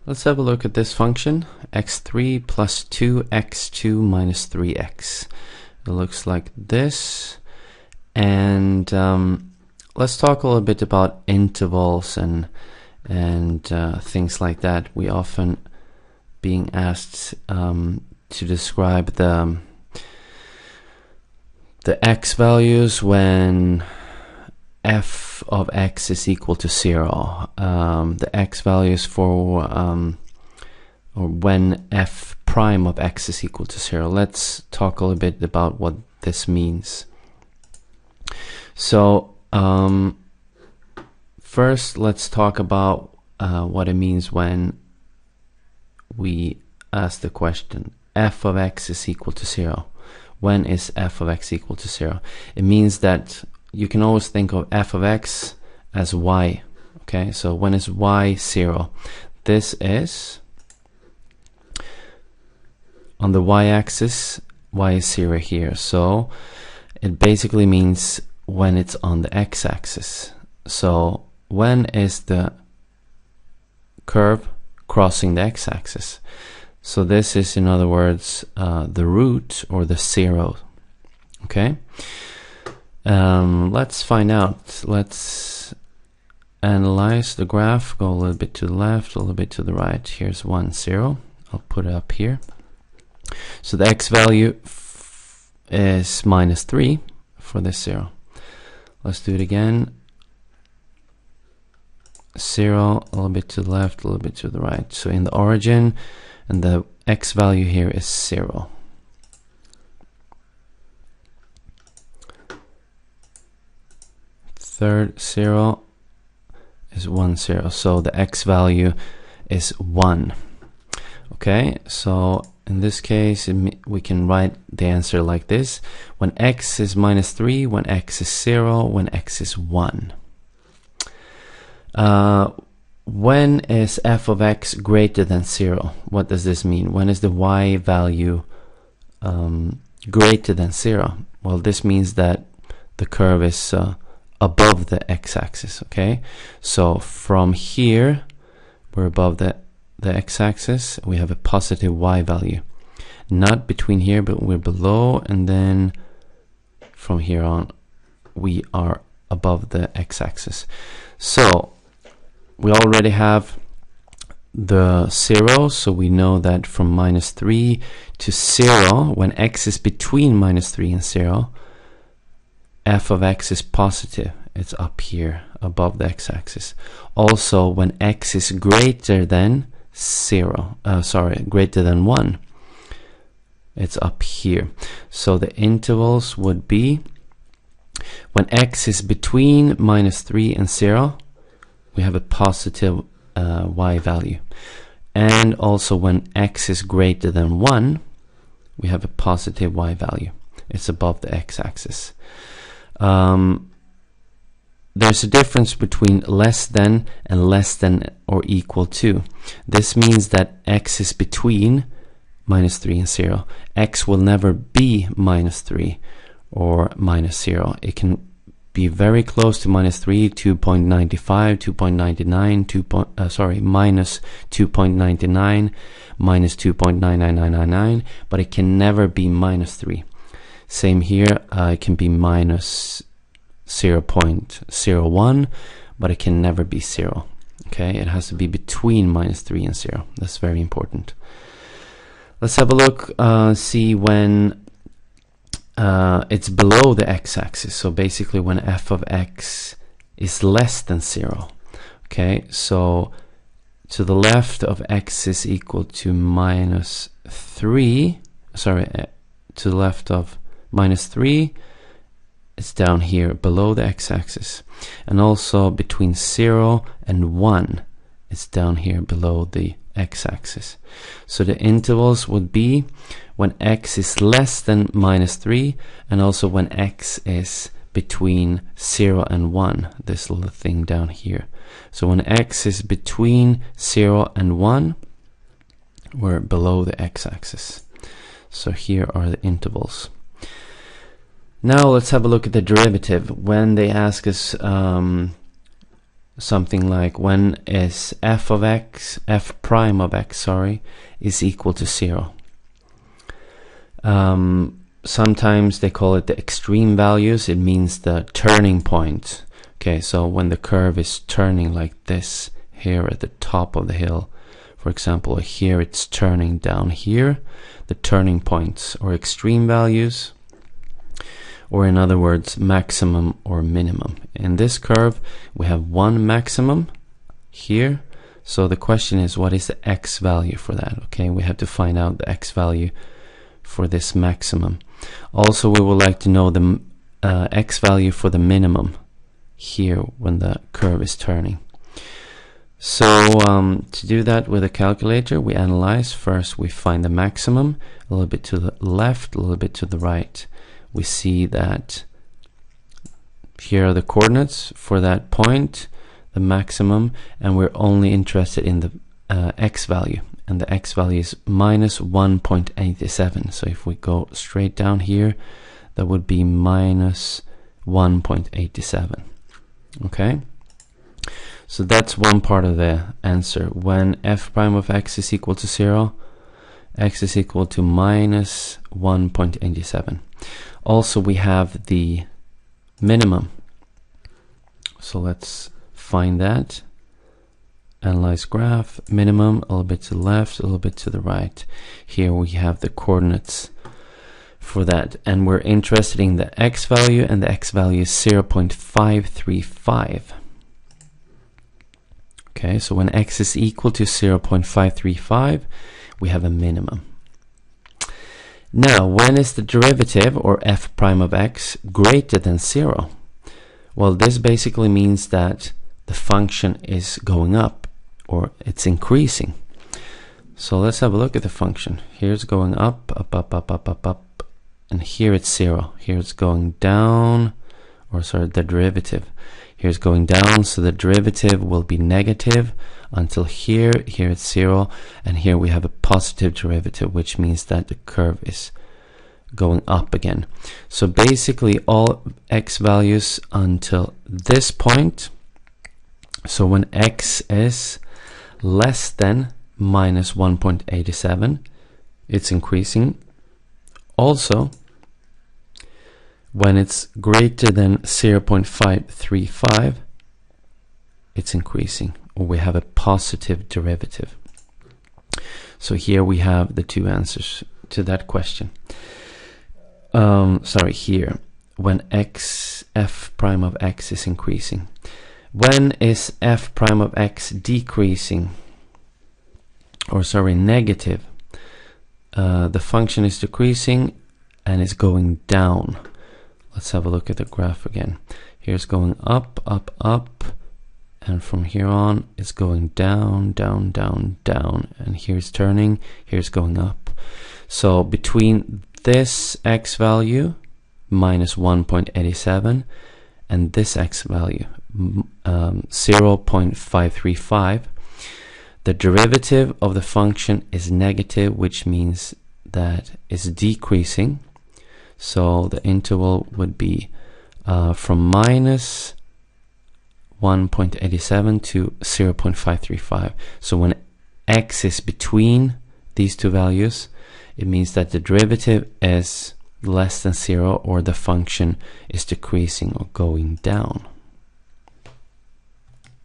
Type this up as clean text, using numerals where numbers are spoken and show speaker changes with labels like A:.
A: Let's have a look at this function, x3 plus 2x2 minus 3x. It looks like this. And let's talk a little bit about intervals and things like that. We often being asked to describe the x values when f of x is equal to 0. The x values for or when f prime of x is equal to 0. Let's talk a little bit about what this means. So first let's talk about what it means when we ask the question f of x is equal to 0. When is f of x equal to 0? It means that you can always think of f of x as y. Okay, so when is y 0? This is on the y-axis, y is 0 here. So it basically means when it's on the x-axis. So when is the curve crossing the x-axis? So this is, in other words, the root or the 0. Okay. Let's find out. Let's analyze the graph. Go a little bit to the left, a little bit to the right. Here's 1, 0. I'll put it up here. So the x value is minus 3 for this 0. Let's do it again. 0, a little bit to the left, a little bit to the right. So in the origin, and the x value here is 0. Third 0 is 1, 0. So the x value is 1. Okay, so in this case we can write the answer like this: when x is minus 3, when x is 0, when x is 1. When is f of x greater than 0? What does this mean? When is the y value greater than 0? Well, this means that the curve is above the x-axis. Okay, so from here we're above the x-axis. We have a positive y value, not between here, but we're below, and then from here on we are above the x-axis. So we already have the 0, so we know that from minus 3 to 0, when x is between minus 3 and 0, f of x is positive. It's up here above the x-axis. Also, when x is greater than 1, it's up here. So the intervals would be when x is between minus 3 and 0, we have a positive y value. And also when x is greater than 1, we have a positive y value. It's above the x-axis. There's a difference between less than and less than or equal to. This means that x is between minus 3 and 0. X will never be minus 3 or minus 0. It can be very close to minus 3, 2.95, 2.99, minus 2.99, minus 2.99999, but it can never be minus 3. Same here, it can be minus 0.01, but it can never be 0. Okay, it has to be between minus 3 and 0. That's very important. Let's have a look, see when it's below the x-axis. So basically when f of x is less than 0. Okay, so to the left of x is equal to minus 3, to the left of minus 3, it's down here below the x-axis. And also between 0 and 1, it's down here below the x-axis. So the intervals would be when x is less than minus 3, and also when x is between 0 and 1, this little thing down here. So when x is between 0 and 1, we're below the x-axis. So here are the intervals. Now let's have a look at the derivative. When they ask us something like when is f prime of x, sorry, is equal to 0. Sometimes they call it the extreme values. It means the turning point. Okay, so when the curve is turning like this here at the top of the hill, for example, here it's turning down here, the turning points or extreme values, or in other words, maximum or minimum. In this curve, we have one maximum here. So the question is, what is the x value for that? Okay, we have to find out the x value for this maximum. Also, we would like to know the x value for the minimum here when the curve is turning. So to do that with a calculator, we analyze. First, we find the maximum, a little bit to the left, a little bit to the right. We see that here are the coordinates for that point, the maximum, and we're only interested in the x value. And the x value is minus 1.87. So if we go straight down here, that would be minus 1.87. Okay, so that's one part of the answer. When f prime of x is equal to 0, x is equal to minus 1.87. Also, we have the minimum. So let's find that. Analyze graph, minimum, a little bit to the left, a little bit to the right. Here we have the coordinates for that, and we're interested in the x value, and the x value is 0.535. Okay, so when x is equal to 0.535, we have a minimum. Now, when is the derivative, or f prime of x, greater than 0? Well, this basically means that the function is going up, or it's increasing. So let's have a look at the function. Here it's going up, up, up, up, up, up, up, and here it's 0. Here it's going down, or sorry, the derivative. Here it's going down, so the derivative will be negative until here. Here it's 0, and here we have a positive derivative, which means that the curve is going up again. So basically all x values until this point. So when x is less than minus 1.87, it's increasing. Also, when it's greater than 0.535, it's increasing, or we have a positive derivative. So here we have the two answers to that question. Here, when f prime of x is increasing. When is f prime of x decreasing, or sorry, negative? The function is decreasing and is going down. Let's have a look at the graph again. Here's going up, up, up, and from here on it's going down, down, down, down, and here's turning, here's going up. So between this x value, minus 1.87, and this x value, 0.535, the derivative of the function is negative, which means that it's decreasing. So the interval would be from minus 1.87 to 0.535. So when x is between these two values, it means that the derivative is less than 0, or the function is decreasing or going down.